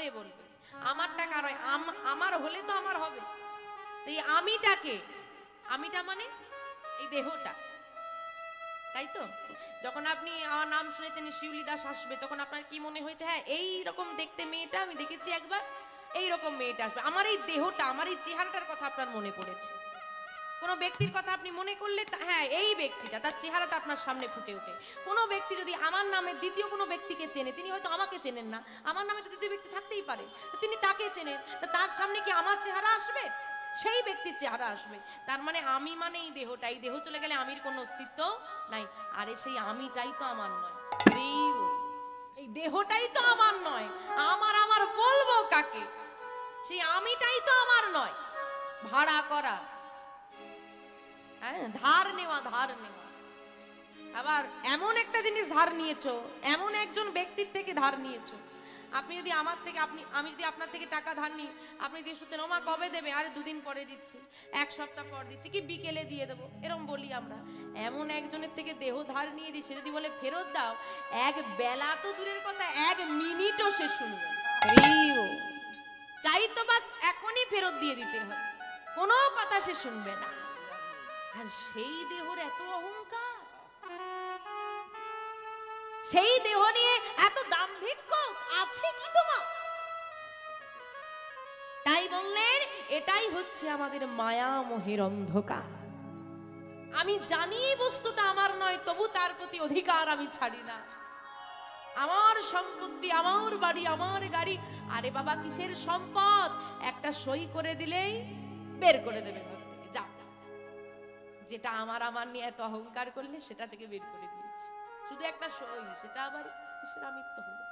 পরে বলবে। আমারটা কার হয়? আমার হলে তো আমার হবে। এই আমিটাকে, আমিটা মানে এই দেহটা, তাই তো? যখন আপনি আমার নাম শুনেছেন শিউলি দাস আসবে, তখন আপনার কি মনে হয়েছে? হ্যাঁ, এই রকম দেখতে মেয়েটা আমি দেখেছি একবার, এই রকম মেয়েটা আসবে। আমার এই দেহটা, আমার এই চেহারাটার কথা আপনার মনে পড়েছে। কোনো ব্যক্তির কথা আপনি মনে করলে হ্যাঁ এই ব্যক্তিটা, তার চেহারাটা আপনার সামনে ফুটে ওঠে। কোনো ব্যক্তি যদি আমার নামে দ্বিতীয় কোনো ব্যক্তিকে চেনে, তিনি হয়তো আমাকে চেনেন না, আমার নামে তো দ্বিতীয় ব্যক্তি থাকতেই পারে, তিনি তাকে চেনেন, তার সামনে কি আমার চেহারা আসবে? সেই ব্যক্তির চেহারা আসবে। তার মানে আমি মানে এই দেহটা, এই দেহ চলে গেলে আমির কোনো অস্তিত্ব নাই। আরে সেই আমিটাই তো আমার নয়, এই দেহটাই তো আমার নয়। আমার আমার বলবো কাকে? সেই আমিটাই তো আমার নয়। ভাড়া করা, হ্যাঁ, ধার নেওয়া, ধার নেওয়া। আবার এমন একটা জিনিস ধার নিয়েছো, এমন একজন ব্যক্তির থেকে ধার নিয়েছো। আপনি যদি আমার থেকে, আমি যদি আপনার থেকে টাকা ধার নিই, আপনি যে শুনছেন ওমা কবে দেবে? আরে দুদিন পরে দিচ্ছি, এক সপ্তাহ পর দিচ্ছি, কি বিকেলে দিয়ে দেবো, এরকম বলি আমরা। এমন একজনের থেকে দেহ ধার নিয়েছি, সে যদি বলে ফেরত দাও, এক বেলা তো দূরের কথা, এক মিনিটও সে শুনবে। চাই তো বাস এখনই ফেরত দিয়ে দিতে হবে, কোনো কথা সে শুনবে না। আর সেই দেহর এত অহংকার, সেই দেহ নিয়ে এত দাম্ভিক্য আছে কি তোমার? তাই বললেন এটাই হচ্ছে আমাদের মায়া মোহের অন্ধকার। আমি জানি বস্তুটা আমার নয়, তবু তার প্রতি অধিকার আমি ছাড়ি না। আমার সম্পত্তি, আমার বাড়ি, আমার গাড়ি, আরে বাবা কিসের সম্পদ? একটা সই করে দিলেই বের করে দেবে ঘর থেকে, যা। যেটা আমার আমার নিয়ে এত অহংকার করলে সেটা থেকে বের করে দিয়েছে, শুধু একটা সই, সেটা আবার কিসের আমিত্ব হলো?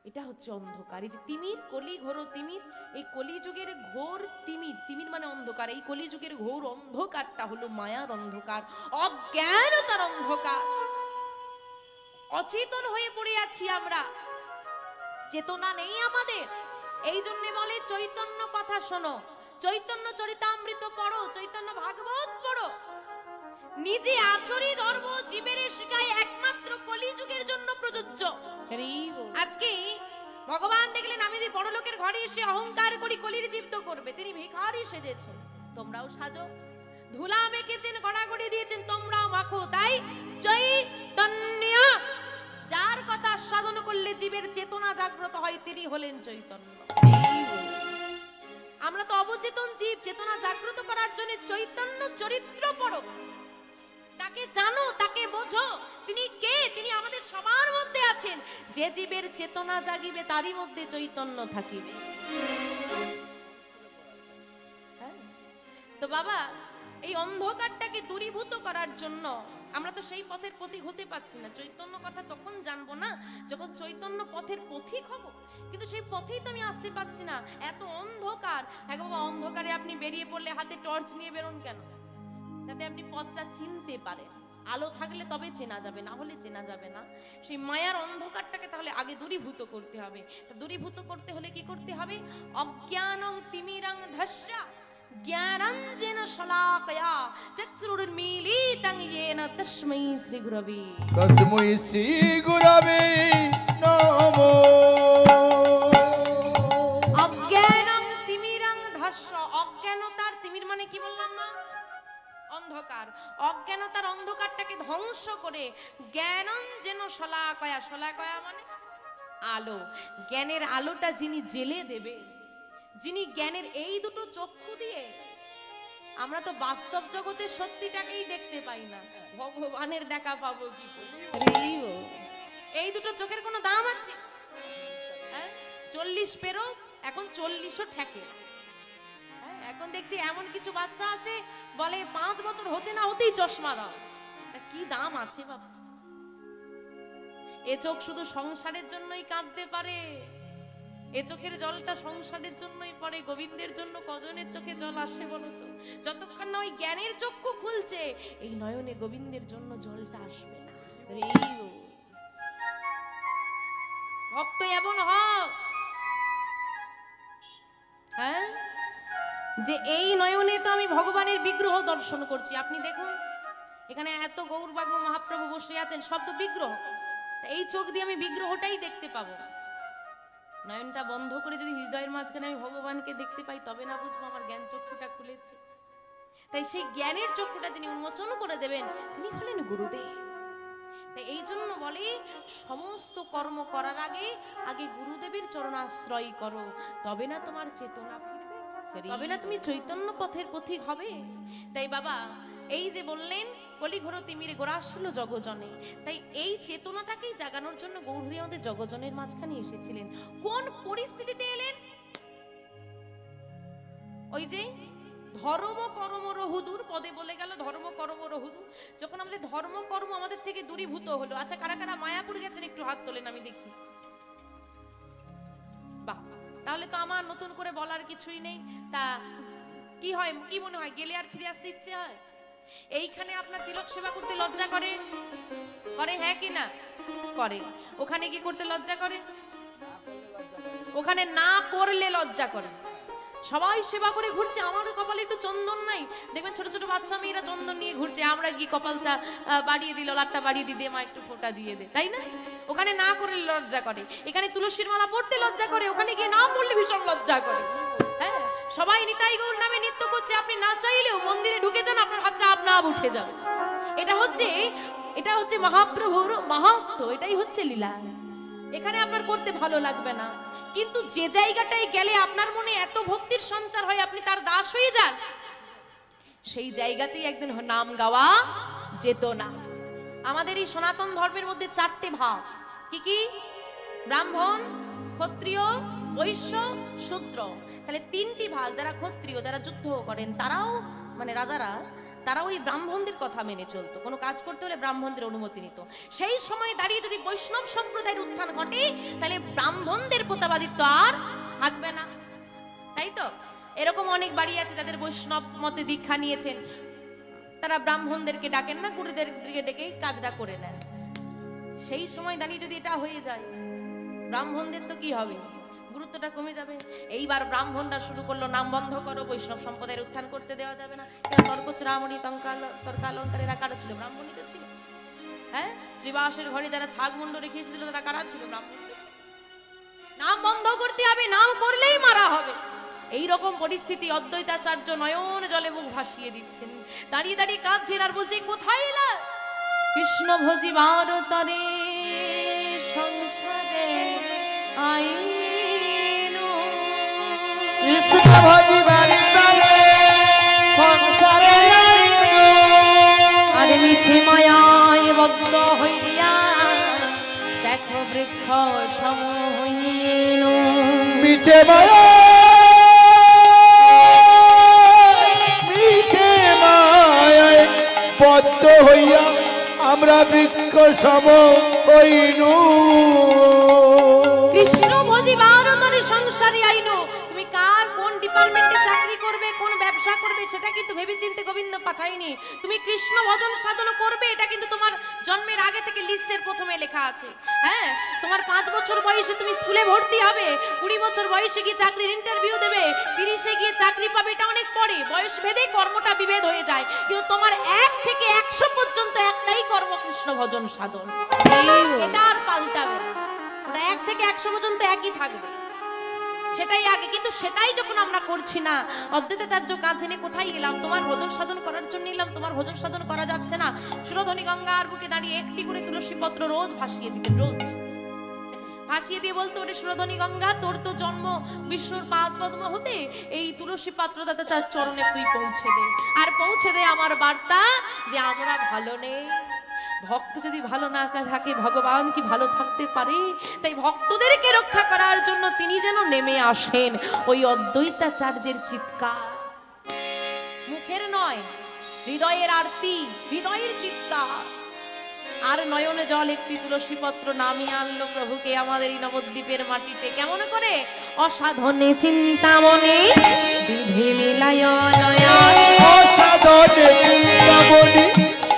এটা হচ্ছে অন্ধকার। এই যে তিমির, কলি ঘোর তিমির, এই কলিযুগের ঘোর তিমির, তিমির মানে অন্ধকার। এই কলিযুগের ঘোর অন্ধকারটা হলো মায়ার অন্ধকার, অজ্ঞানতার অন্ধকার। অচেতন হয়ে পড়ে আছি আমরা, চেতনা নেই আমাদের। এই জন্য বলে চৈতন্য কথা শোনো, চৈতন্য চরিতামৃত পড়ো, চৈতন্য ভাগবত পড়ো। নিজে আচরি ধর্ম জীবের শিখায়, একমাত্র কলিযুগের জন্য প্রযোজ্য। আজকে ভগবান দেখলেন আমি যে বড় লোকের ঘরে এসে অহংকার করি, কলির জীব তো করবে, তিনি ভিখারি সেজেছেন, তোমরাও সাজো। ধুলা মেখেছেন, গড়াগড়ি দিয়েছেন, তোমরাও মাখো। তাই চৈতন্য, যার কথা সাধন করলে জীবের চেতনা জাগ্রত হয়, তিনি হলেন চৈতন্য। আমরা তো অবচেতন জীব, চেতনা জাগ্রত করার জন্য চৈতন্য চরিত্র পড়ো, তাকে জানো, তাকে বোঝো। তিনি কে? তিনি আমাদের সবার মধ্যে আছেন। যে জীবের চেতনা জাগিবে তারই মধ্যে চৈতন্য থাকিবে। তো বাবা, এই অন্ধকারটাকে দূরীভূত করার জন্য আমরা তো সেই পথের পথিক হতে পারছি না। চৈতন্য কথা তখন জানবো না যখন চৈতন্য পথের পথিক হব, কিন্তু সেই পথেই তো আমি আসতে পারছি না, এত অন্ধকার। হ্যাঁ বাবা, অন্ধকারে আপনি বেরিয়ে পড়লে হাতে টর্চ নিয়ে বেরোন কেন? যাতে আপনি পথটা চিনতে পারেন। আলো থাকলে তবে চেনা যাবে, না হলে চেনা যাবে না। সেই মায়ার অন্ধকারটাকে তাহলে আগে দূরীভূত করতে হবে। তা দূরীভূত করতে হলে কি করতে হবে? অজ্ঞানং তিমিরং ধস্যা জ্ঞানাঞ্জেন শলাকয়া চক্ষুরুন্মীলিতং येन তস্मै শ্রী গুরবে নমো। অজ্ঞানং তিমিরং ধস্য, অজ্ঞানতার তিমির মানে কি বললাম না? অন্ধকার। অজ্ঞানতার অন্ধকারটাকে ধ্বংস করে জ্ঞানাঞ্জেন শলাকয়া, শলাকয়া মানে আলো। জ্ঞানের আলোটা যিনি জেলে দেবে, যিনি জ্ঞানের এই দুটো চক্ষু দিয়ে, আমরা তো বাস্তব জগতের সত্যিটাকেই দেখতে পাই না, ভগবানের দেখা পাবো কি করে? এই দুটো চোখের কোনো দাম আছে? 40 পেরো, এখন 40ও ঠেকে। এখন দেখছি এমন কিছু বাচ্চা আছে বলে 5 বছর হতে না হতেই চশমা দাও। তা কি দাম আছে বাবা? এ চোখ শুধু সংসারের জন্যই কাঁদতে পারে, এ চোখের জলটা সংসারের জন্যই পড়ে। গোবিন্দের জন্য কজনের চোখে জল আসে বলো তো? যতক্ষণ না ওই জ্ঞানের চক্ষু খুলছে, এই নয়নে গোবিন্দের জন্য জলটা আসবে না। ভক্ত এমন হোক, হ্যাঁ, যে এই নয়নে তো আমি ভগবানের বিগ্রহ দর্শন করছি। আপনি দেখুন এখানে এত গৌরবাগ্ন মহাপ্রভু বসে আছেন, সব তো বিগ্রহ। এই চোখ দিয়ে আমি বিগ্রহটাই দেখতে পাবো। নয়নটা বন্ধ করে যদি হৃদয়ের মাঝখানে আমি ভগবানকে দেখতে পাই, তবে না বুঝবো আমার জ্ঞান চক্ষুটা খুলেছে। তাই সেই জ্ঞানের চক্ষুটা যিনি উন্মোচন করে দেবেন তিনি হলেন গুরুদেব। তাই এই জন্য বলে সমস্ত কর্ম করার আগে আগে গুরুদেবের চরণাশ্রয় করো, তবে না তোমার চেতনা ফিরবে, তবে না তুমি চৈতন্য পথের পথিক হবে। তাই বাবা এই যে বললেন কলিঘোর তিমিরে গোরাশিল জগজনে, তাই এই চেতনাটাকেই জাগানোর জন্য গৌরহরি আমাদের জগজনের মাঝখানে এসেছিলেন। কোন পরিস্থিতিতে এলেন? ওই যে ধর্ম কর্ম রহুদূর পদে বলে গেল, ধর্ম কর্ম রহুদূর। যখন আমাদের ধর্ম কর্ম আমাদের থেকে দূরীভূত হলো, আচ্ছা কারা কারা মায়াপুর গেছেন একটু হাত তোলেন আমি দেখি। বাহ, তাহলে তো আমার নতুন করে বলার কিছুই নেই। তা কি হয়, কি মনে হয় গেলে আর ফিরে আসতে ইচ্ছে হয়? এইখানে আপনার তিলক সেবা করতে লজ্জা করে? করে হ্যাঁ কি না করে? ওখানে কি করতে লজ্জা করে? ওখানে না করলে লজ্জা করে। সবাই সেবা করে ঘুরছে, আমারও কপালে একটু চন্দন নাই। দেখবেন ছোট ছোট বাচ্চা মেয়েরা চন্দন নিয়ে ঘুরছে, আমরা কি কপালটা বাড়িয়ে দিল, লাটটা বাড়িয়ে দিয়ে মা একটু ফোঁটা দিয়ে দে, তাই না? ওখানে না করলে লজ্জা করে। এখানে তুলসীর মালা পড়তে লজ্জা করে, ওখানে গিয়ে না পড়লে ভীষণ লজ্জা করে। হ্যাঁ, সবাই নিতাই গৌর নামে নৃত্য করছে, আপনি না চাইলেও মন্দিরে ঢুকে যান, আপনার হাতটা আপনা আপ উঠে যাবে। এটা হচ্ছে মহাপ্রভুর মাহাত্ম্য, এটাই হচ্ছে লীলা। এখানে আপনার করতে ভালো লাগবে না, কিন্তু যে জায়গাটায় গেলে আপনার মনে এত ভক্তির সঞ্চার হয় আপনি তার দাস হয়ে যান, সেই জায়গাতেই একদিন নাম গাওয়া যেত না। আমাদের এই সনাতন ধর্মের মধ্যে 4টে ভাগ, কি কি? ব্রাহ্মণ, ক্ষত্রিয়, বৈশ্য, শূদ্র। তাহলে 3টি ভাগ। যারা ক্ষত্রিয়, যারা যুদ্ধ করেন, তারাও মানে রাজারা, তারা ওই ব্রাহ্মণদের কথা মেনে চলতো। কোনো কাজ করতে হলে ব্রাহ্মণদের অনুমতি নিত। সেই সময় দাঁড়িয়ে যদি বৈষ্ণব সম্প্রদায়ের উত্থান ঘটে, তাহলে ব্রাহ্মণদের প্রতাপাদিত্য আর থাকবে না, তাই তো? এরকম অনেক বাড়ি আছে যাদের বৈষ্ণব মতে দীক্ষা নিয়েছেন, তারা ব্রাহ্মণদেরকে ডাকেন না, গুরুদেরকে ডেকে কাজটা করে নেন। সেই সময় দাঁড়িয়ে যদি এটা হয়ে যায়, ব্রাহ্মণদের তো কি হবে, গুরুত্বটা কমে যাবে। এইবার ব্রাহ্মণরা শুরু করলো নাম বন্ধ করো, বৈষ্ণব সম্প্রদায়ের উত্থান করতে দেওয়া যাবে না। তর্কচূড়ামণি তর্কালঙ্কার এরা কারা ছিল? ব্রাহ্মণই তো ছিল। হ্যাঁ, শ্রীবাসের ঘরে যারা ছাগ মুন্ড রেখে এসেছিল তারা কারা ছিল? ব্রাহ্মণই তো ছিল। নাম বন্ধ করতে হবে, নাম করলেই মারা হবে। এই রকম পরিস্থিতি অদ্বৈতাচার্য নয়ন জলে মুখ ভাসিয়ে দিচ্ছেন, দাঁড়িয়ে দাঁড়িয়ে কাঁদছেন আর বলছে কোথায় এলা? কৃষ্ণ ভজিবার তরে সংসারে আইনো, কৃষ্ণ ভজিবার তরে সংসারে আইনো, আরে মিছে মায়ায় বদ্ধ হইয়া দেখো বৃক্ষ সম হইল। মিছে মায়া, মিছে মায়ায় বদ্ধ হইয়া আমরা বৃক্ষ সম হইনু। কৃষ্ণ ভজিবার তরে সংসারে আইনো। তুমি কার কোন ডিপার্টমেন্টে চাকরি করবে, কোন ব্যবসা করবে, সেটা কিন্তু ভেবেচিন্তে গোবিন্দ পাঠায়নি। তুমি কৃষ্ণ ভজন সাধন করবে, এটা কিন্তু তোমার জন্মের আগে থেকে লিস্টের প্রথমে লেখা আছে। হ্যাঁ, তোমার 5 বছর বয়সে তুমি স্কুলে ভর্তি হবে, 20 বছর বয়সে গিয়ে চাকরির ইন্টারভিউ দেবে, 30-এ গিয়ে চাকরি পাবে, এটা অনেক পরে। বয়স ভেদে কর্মটা বিভেদ হয়ে যায়, কিন্তু তোমার 1 থেকে 100 পর্যন্ত একটাই কর্ম, কৃষ্ণ ভজন সাধন। এটা আর পাল্টাবে না, ওটা 1 থেকে 100 পর্যন্ত একই থাকবে, সেটাই আগে। কিন্তু সেটাই যখন আমরা করছি না, অদ্বৈতাচার্য কাছে নিয়ে কোথায় এলাম? তোমার ভজন সাধন করার জন্য এলাম, তোমার ভজন সাধন করা যাচ্ছে না। সুরধনী গঙ্গার বুকে দাঁড়িয়ে একটি করে তুলসী পত্র রোজ ভাসিয়ে দিতেন, রোজ ভাসিয়ে দিয়ে বলতো, ওরে সুরধনী গঙ্গা, তোর তো জন্ম বিষ্ণুর পাদ পদ্ম হতে, এই তুলসী পাত্র দাতা তার চরণে তুই পৌঁছে দে, আর পৌঁছে দে আমার বার্তা যে আমরা ভালো নেই। ভক্ত যদি ভালো না থাকে, ভগবান কি ভালো থাকতে পারে? তাই ভক্তদেরকে রক্ষা করার জন্য তিনি যেন নেমে আসেন। ওই অদ্বৈতাচার্যের চিৎকার মুখের নয়, হৃদয়ের আরতি, হৃদয়ের চিৎকার। আর নয়নে জল একটি তুলসী পত্র নামিয়ে আনলো প্রভুকে আমাদের এই নবদ্বীপের মাটিতে। কেমন করে? অসাধনে চিন্তামনে বিধি মিলায় লয়ানি, অসাধনে চিন্তামণি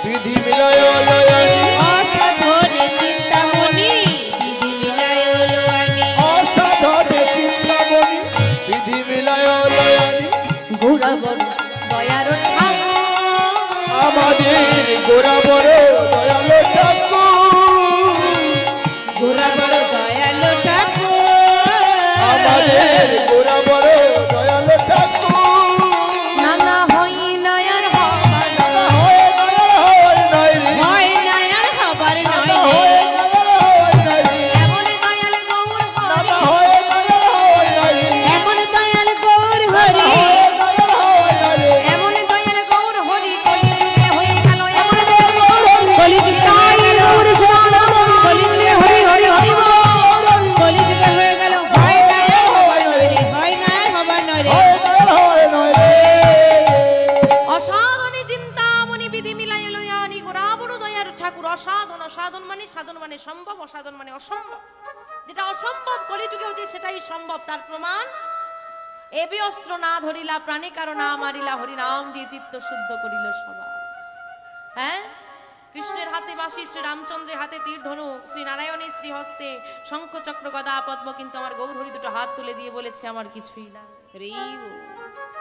বিধি মিলায় লয়ানি, অসাধনে চিন্তামনি বিধি মিলায় লয়ানি, অসাধনে চিন্তামণি বিধি মিলায় লয়ানি। গোড়াবর দয়ার ঠাকুর, আমাদের গোড়াবর দয়ালো ঠাকুর, গোড়াবর দয়াল ঠাকুর, যেটা অসম্ভব কলিযুগেও যে সেটাই সম্ভব, তার প্রমাণ এবি অস্ত্র না ধরিলা প্রাণে কারো না মারিলা, হরি নাম দিয়ে চিত্ত শুদ্ধ করিল সবার। হ্যাঁ, কৃষ্ণের হাতে বাঁশি, শ্রী রামচন্দ্রের হাতে তীর ধনুক, শ্রী নারায়ণের শ্রী হস্তে শঙ্খ চক্র গদা পদ্ম, কিন্তু আমার গৌরহরি দুটো হাত তুলে দিয়ে বলেছে আমার কিছুই না।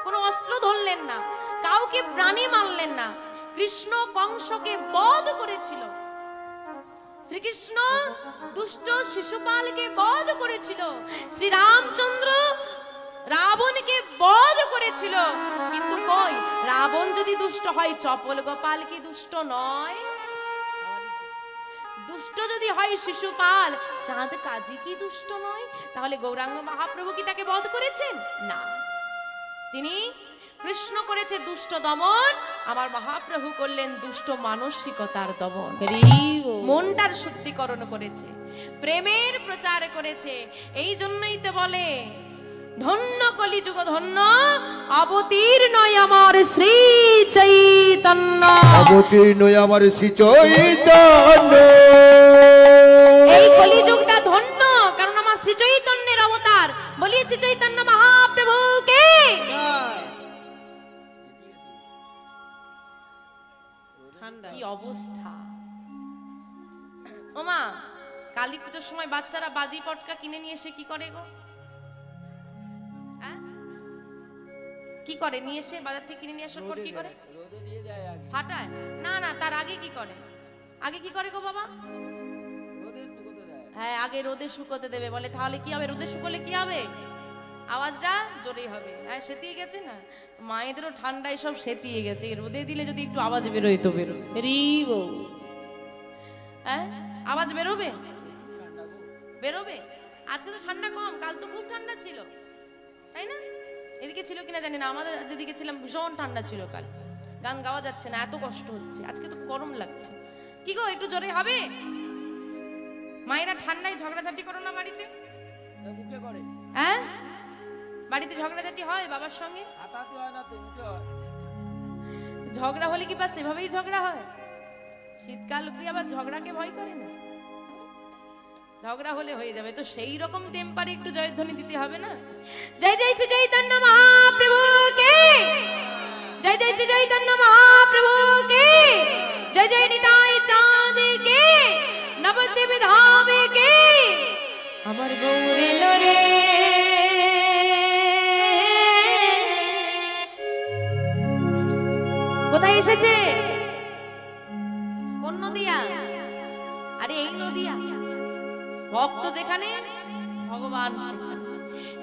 কোনো অস্ত্র ধরলেন না, কাউকে প্রাণে মারলেন না। কৃষ্ণ কংসকে বধ করেছিল, শ্রীকৃষ্ণ দুষ্ট শিশুপালকে বধ করেছিল, শ্রী রামচন্দ্র রাবণকে বধ করেছিল। কিন্তু কই, রাবণ যদি দুষ্ট হয়, চপল গোপাল কি দুষ্ট নয়? দুষ্ট যদি হয় শিশুপাল, চাঁদ কাজী কি দুষ্ট নয়? তাহলে গৌরাঙ্গ মহাপ্রভু কি তাকে বধ করেছেন? না, তিনি কৃষ্ণ করেছে দুষ্ট দমন, আমার মহাপ্রভু করলেন দুষ্ট মানসিকতার দমন। মনটার শুদ্ধিকরণ করেছে, প্রেমের প্রচার করেছে। এই জন্যই তো বলে ধন্য কলিযুগ ধন্য, অবতীর্ণ আমার শ্রী চৈতন্য, অবতীর্ণ আমার শ্রী চৈতন্য। এই কলিযুগটা ধন্য, কারণ আমার শ্রী চৈতন্যের অবতার। বলি শ্রী চৈতন্য মহাপ্রভুকে। কি অবস্থা ওমা! কালী পুজোর সময় বাচ্চারা বাজি পটকা কিনে নিয়ে এসে কি করে গো? কি করে? নিয়ে এসে বাজার থেকে কিনে নিয়ে আসার পর কি করে? ফাটায়? না না, তার আগে কি করে? আগে কি করে গো বাবা? হ্যাঁ, আগে রোদে শুকোতে দেবে। বলে তাহলে কি হবে? রোদে শুকোলে কি হবে? আওয়াজটা জোরেই হবে। হ্যাঁ, সেতিয়ে গেছে না, মায়েদেরও ঠান্ডায় সব সেতিয়ে গেছে। রোদে দিলে যদি একটু আওয়াজ বেরোয় তো বেরোয়। হ্যাঁ, আওয়াজ বেরোবে, বেরোবে। আজকে তো ঠান্ডা কম, কাল তো খুব ঠান্ডা ছিল, তাই না? এদিকে ছিল কিনা জানি না, আমাদের যেদিকে ছিলাম ভীষণ ঠান্ডা ছিল কাল। গান গাওয়া যাচ্ছে না, এত কষ্ট হচ্ছে। আজকে তো গরম লাগছে। কি গো, একটু জোরে হবে? মায়েরা ঠান্ডায় ঝগড়াঝাটি করো না বাড়িতে? হ্যাঁ, বাড়িতে ঝগড়াঝাটি হয় বাবার সঙ্গে? ঝগড়া হলে কি বাস এভাবেই ঝগড়া হয়? শীতকাল কি আবার ঝগড়াকে ভয় করে না? ঝগড়া হলে হয়ে যাবে, তো সেই রকম টেম্পারে একটু জয়ধ্বনি দিতে হবে না? জয় জয় শ্রী চৈতন্য মহাপ্রভুকে, জয় জয় শ্রী চৈতন্য মহাপ্রভুকে, জয় জয় নিতাই চাঁদকে, নবদ্বীপ ধামকে, আমার গৌরে লোরে। কোথায় এসেছে? কোন নদিয়া? আরে এই নদিয়া। ভক্ত যেখানে, ভগবান সেখানে।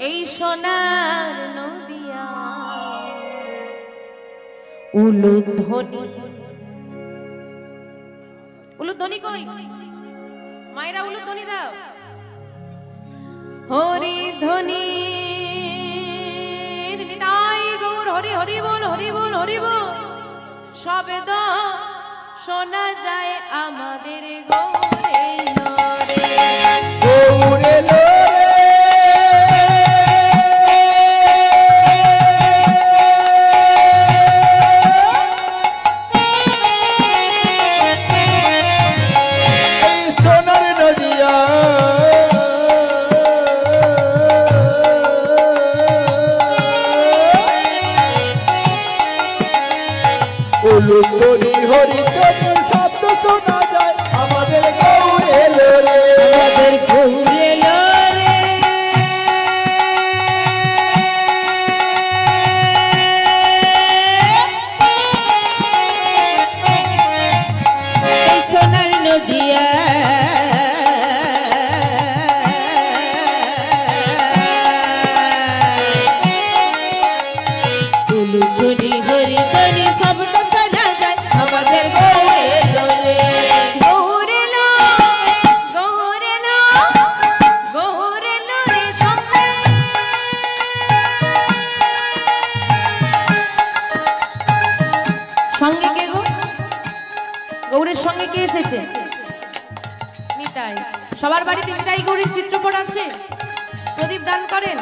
এই সোনার নদিয়া, উলুধ্বনি। উলুধ্বনি কই? মায়েরা উলুধ্বনি দাও। হরি ধ্বনি নিতাই গৌর, হরি হরি বল, হরি বল, হরি বল। শব্দ শোনা যায় আমাদের গৌরে লোরে, গৌরে লোরে। এই সোনার নদিয়া, উলুধ্বনি হরিধ্বনি শব্দ শোনা যায় আমাদের গৌরে লোরে, আমাদের গৌরে লোরে। এই সোনার নদিয়া, উলুধ্বনি হরিধ্বনি শব্দ শোনা যায় আমাদের গৌরে লোরে। গৌরে লো, গৌরে লো, গৌরে লোরে সঙ্গে। সঙ্গে কে গো? গৌরের সঙ্গে কে এসেছে? নিতাই। সবার বাড়িতে নিতাই গৌরীর চিত্রপট আছে? প্রদীপ দান করেন,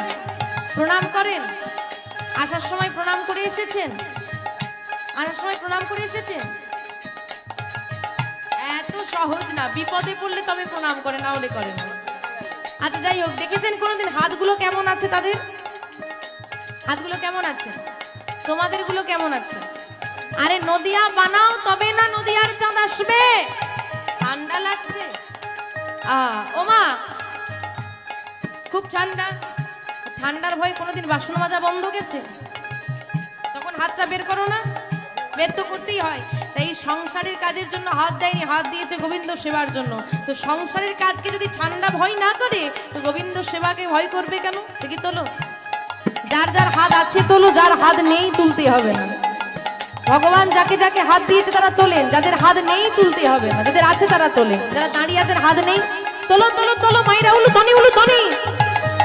প্রণাম করেন, আসার সময় প্রণাম করে এসেছেন? আসার সময় প্রণাম করে এসেছেন? এত সহজ না, বিপদে পড়লে তবে প্রণাম করে, না হলে করেন। আচ্ছা যাই হোক, দেখেছেন কোনোদিন হাতগুলো কেমন আছে তাদের? হাতগুলো কেমন আছে? তোমাদের গুলো কেমন আছে? আরে নদিয়া বানাও তবে না নদিয়ার চাঁদ আসবে। ঠান্ডা লাগছে? ওমা খুব ঠান্ডা। ঠান্ডার ভয়ে কোনোদিন বাসন মাজা বন্ধ গেছে? তখন হাতটা বের করো না, বের তো করতেই হয়। তাই সংসারের কাজের জন্য হাত দেয়নি, হাত দিয়েছে গোবিন্দ সেবার জন্য। তো সংসারের কাজকে যদি ঠান্ডা ভয় না করে, তো গোবিন্দ সেবাকে ভয় করবে কেন? দেখি তোলো, যার যার হাত আছে তোলো, যার হাত নেই তুলতে হবে না। ভগবান যাকে যাকে হাত দিয়েছে তারা তোলেন, যাদের হাত নেই তুলতে হবে না, যাদের আছে তারা তোলেন। যারা দাঁড়িয়ে আছেন হাত নেই, তোলো তোলো তোলো। মাইরা উলু তনি উলু তনি।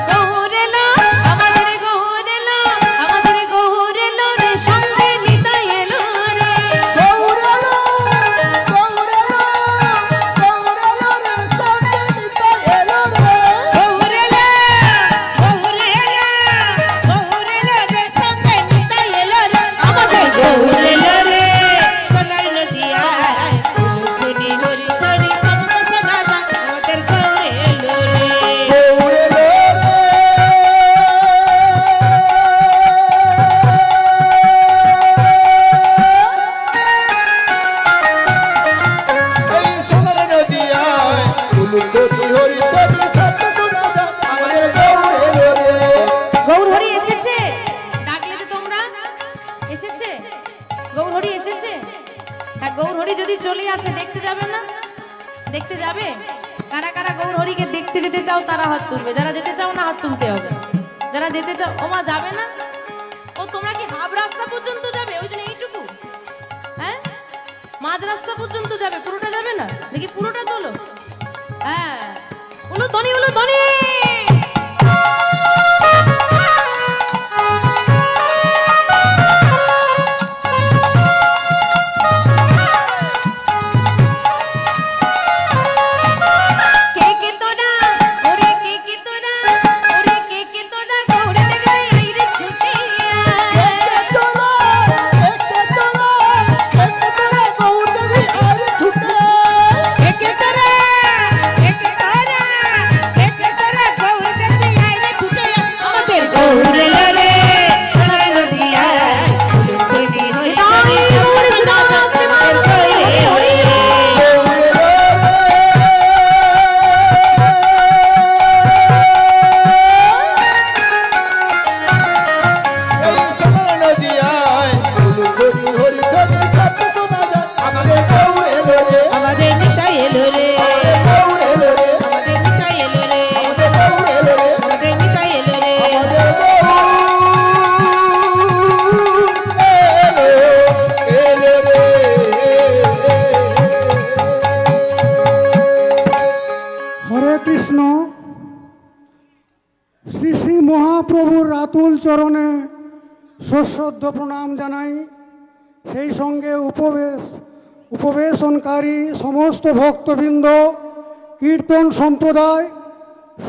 গৌর এলো আমাদের গৌর এলো, আমাদের গৌর এলো রে, সঙ্গে নিতাই এলো রে। গৌর এলো, গৌর এলো, গৌর এলো রে, সঙ্গে নিতাই এলো রে। গৌর এলো, গৌর এলো, গৌর এলো রে, সঙ্গে নিতাই এলো রে। আমাদের গৌর এলো রে, সোনার নদিয়ায় ফুলকুনি হরি ধরি শব্দ শোনা যায়। আমাদের গৌর এলো রে। গৌর এলো রে। এই সোনার নদিয়ায় ফুলকুনি হরি ধরি শব্দ শোনা যায়। আমাদের গৌর এলো রে। গৌর হরি এসেছে, ডাকলে যে তোমরা এসেছে? গৌর হরি এসেছে? হ্যাঁ, গৌর হরি যদি চলে আসে দেখতে যাবে না? দেখতে যাবে? কারা কারা গৌর হরিকে দেখতে যেতে চাও তারা হাত তুলবে, যারা যেতে চাও না হাত তুলতে হবে। যারা যেতে চাও, ওমা যাবে না? ও তোমরা কি হাফ রাস্তা পর্যন্ত যাবে? ওই জন্য এইটুকু? হ্যাঁ, মাঝ রাস্তা পর্যন্ত যাবে, পুরোটা যাবে না? দেখি পুরোটা তোলো। হ্যাঁ, উলু ধনি উলু ধনি। কে কে তোরা, ওরে কে কে তোরা, ওরে কে কে তোরা, গৌড়ে দেখবে আইরে ছুটে আয়। তোরা, একে তোরা, একে তোরা গৌর দেবী আর ছুটে। একে তোরা, একে তোরা, একে তোরা গৌর দেখতে আইলে ছুটে আয়। আমাদের গৌর এলো রে, সোনার নদিয়ায় ফুলকুনি হরি ধরি শব্দ শোনা যায়। আমাদের গৌর এলো রে। এই সোনার নদিয়ায় ফুলকুনি হরি ধরি শব্দ শোনা যায়। আমাদের গৌর এলো রে। আমাদের নিতাই এলো রে, গৌর এলো রে। আমাদের নিতাই এলো রে, আমাদের গৌর এলো রে। আমাদের নিতাই এলো রে। আমাদের গৌর এলো রে। হরে কৃষ্ণ। শ্রী শ্রী মহাপ্রভুর রাতুল চরণে সশ্রদ্ধ প্রণাম জানাই। সেই সঙ্গে উপবেশনকারী সমস্ত ভক্তবৃন্দ, কীর্তন সম্প্রদায়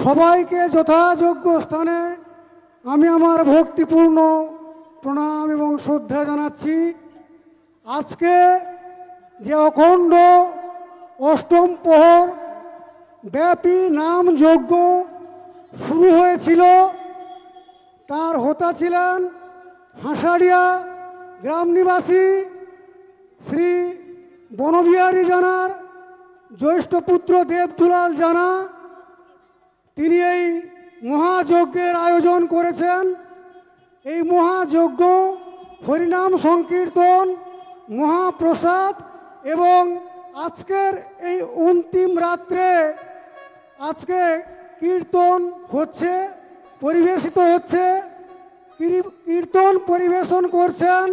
সবাইকে যথাযোগ্য স্থানে আমি আমার ভক্তিপূর্ণ প্রণাম এবং শ্রদ্ধা জানাচ্ছি। আজকে যে অখণ্ড অষ্টম প্রহর ব্যাপী নাম যজ্ঞ শুরু হয়েছিল, তার হোতা ছিলেন হাঁসাড়িয়া গ্রাম নিবাসী শ্রী বনবিহারী জানার জ্যৈষ্ঠ পুত্র দেবদুলাল জানা। তিনি এই মহাযজ্ঞের আয়োজন করেছেন। এই মহাযজ্ঞ হরিনাম সংকীর্তন, মহাপ্রসাদ এবং আজকের এই অন্তিম রাত্রে আজকে কীর্তন হচ্ছে, পরিবেশিত হচ্ছে। কীর্তন পরিবেশন করছেন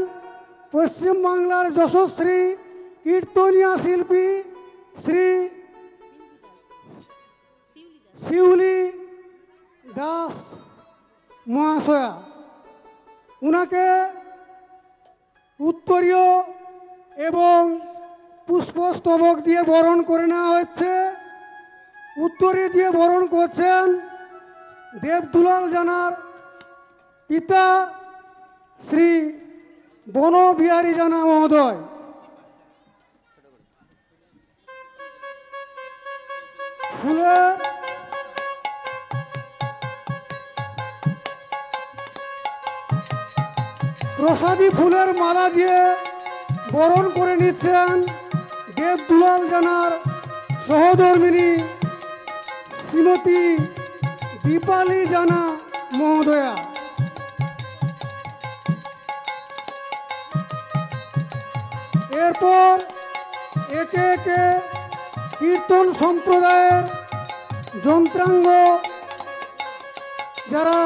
পশ্চিমবাংলার যশস্বী কীর্তনীয় শিল্পী শ্রী শিউলি দাস মহাশয়া। উনাকে উত্তরীয় এবং পুষ্পস্তবক দিয়ে বরণ করে নেওয়া হচ্ছে। উত্তরে দিয়ে বরণ করছেন দেবদুলাল জানার পিতা শ্রী বনবিহারী জানা মহোদয়। ফুলের প্রসাদী ফুলের মালা দিয়ে বরণ করে নিচ্ছেন দেব দুলাল জানার সহধর্মিনী শ্রীমতী দীপালি জানা মহোদয়া। এরপর একে একে কীর্তন সম্প্রদায়ের যন্ত্রাঙ্গ যারা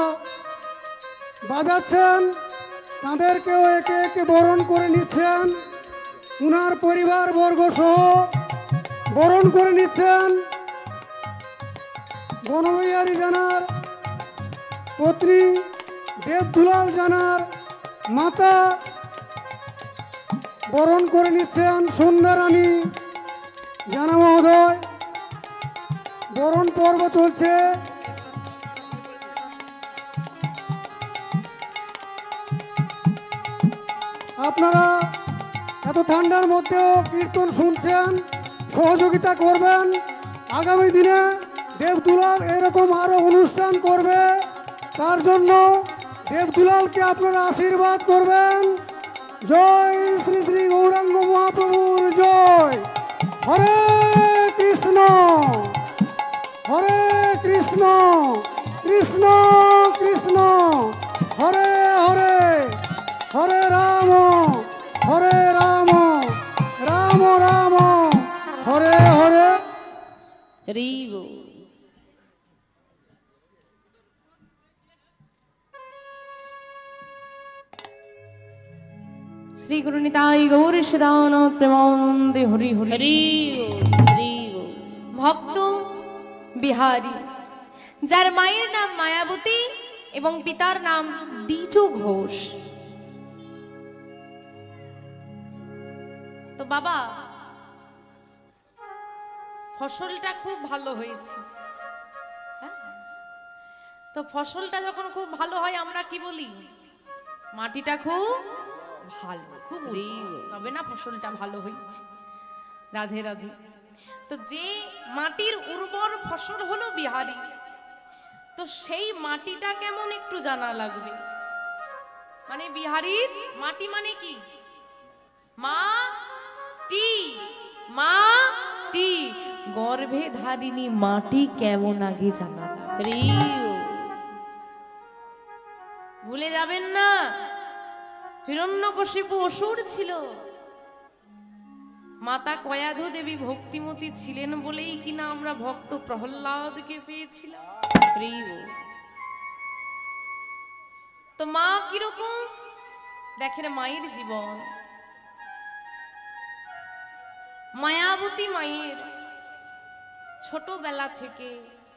বাজাচ্ছেন তাদেরকেও একে একে বরণ করে নিচ্ছেন। উনার পরিবারবর্গ সহ বরণ করে নিচ্ছেন বনবিহারী জানার পত্নী দেবদুলাল জানার মাতা, বরণ করে নিচ্ছেন সন্ধ্যারানী জানা মহোদয়। বরণ পর্ব চলছে। আপনারা এত ঠান্ডার মধ্যেও কীর্তন শুনছেন, সহযোগিতা করবেন। আগামী দিনে দেবদুলাল এরকম আরো অনুষ্ঠান করবে, তার জন্য দেবদুলালকে আপনারা আশীর্বাদ করবেন। জয় শ্রী শ্রী গৌরাঙ্গ মহাপ্রভুর জয়। হরে কৃষ্ণ হরে কৃষ্ণ কৃষ্ণ কৃষ্ণ হরে হরে, হরে রাম রাম রাম হরে হরে। হরি বল। শ্রী গুরু নিতাই গৌর সদানন্দ প্রেমানন্দে হরি হরি। হরি বল, হরি বল। ভক্ত বিহারী, যার মায়ের নাম মায়াবতী এবং পিতার নাম দ্বিজ ঘোষ। তো বাবা, ফসলটা খুব ভালো হয়েছে। হ্যাঁ? তো ফসলটা যখন খুব ভালো হয় আমরা কি বলি? মাটিটা খুব ভালো, খুব তবে না ফসলটা ভালো হয়েছে। রাধে রাধে। তো যে মাটির উর্বর ফসল হলো বিহারী, তো সেই মাটিটা কেমন একটু জানা লাগবে। মানে বিহারীর মাটি মানে কি? মাটি, মাটি, গর্ভে ধারিণী মাটি কেমন আগে জানা লাগবে। ভুলে যাবেন না, হিরণ্যকশিপু অসুর ছিল, মাতা কয়াধু দেবী ভক্তিমতী ছিলেন বলেই কিনা আমরা ভক্ত প্রহ্লাদকে পেয়েছিলাম। তো মা কিরকম দেখেন, মায়ের জীবন। মায়াবতী মায়ের ছোটবেলা থেকে,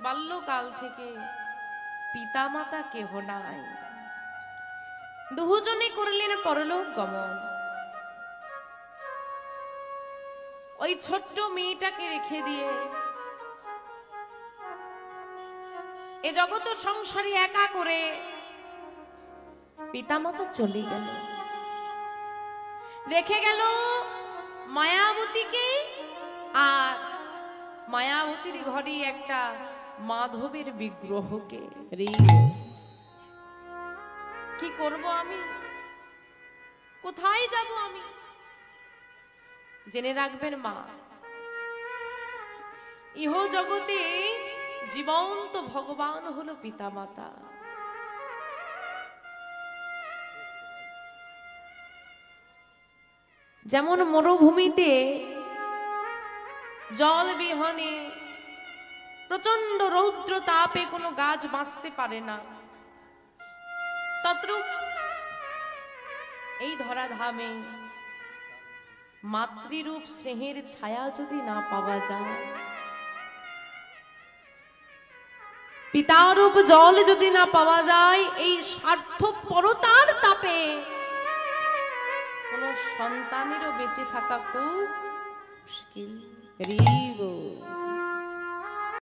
বাল্যকাল থেকে পিতা মাতা কেহ নাই, দুজনে করলেন পরলোক গমন। ওই ছোট্ট মেয়েটাকে রেখে দিয়ে এ জগৎ সংসারে একা করে পিতামাতা চলে গেল, রেখে গেল মায়াবতীকে। আর মায়াবতীর ঘরে একটা মাধবের বিগ্রহকে। কি করব আমি? কোথায় যাব আমি? জেনে রাখবেন মা, ইহ জগতে জীবন্ত ভগবান হলো পিতামাতা। যেমন মরুভূমিতে জল বিহনে প্রচন্ড রৌদ্র তাপে কোনো গাছ বাঁচতে পারে না, তদ্রূপ এই ধরাধামে মাতৃরূপ স্নেহের ছায়া যদি না পাওয়া যায়, পিতারূপ জল যদি না পাওয়া যায়, এই স্বার্থপরতার তাপে কোন সন্তানেরও বেঁচে থাকা খুব মুশকিল।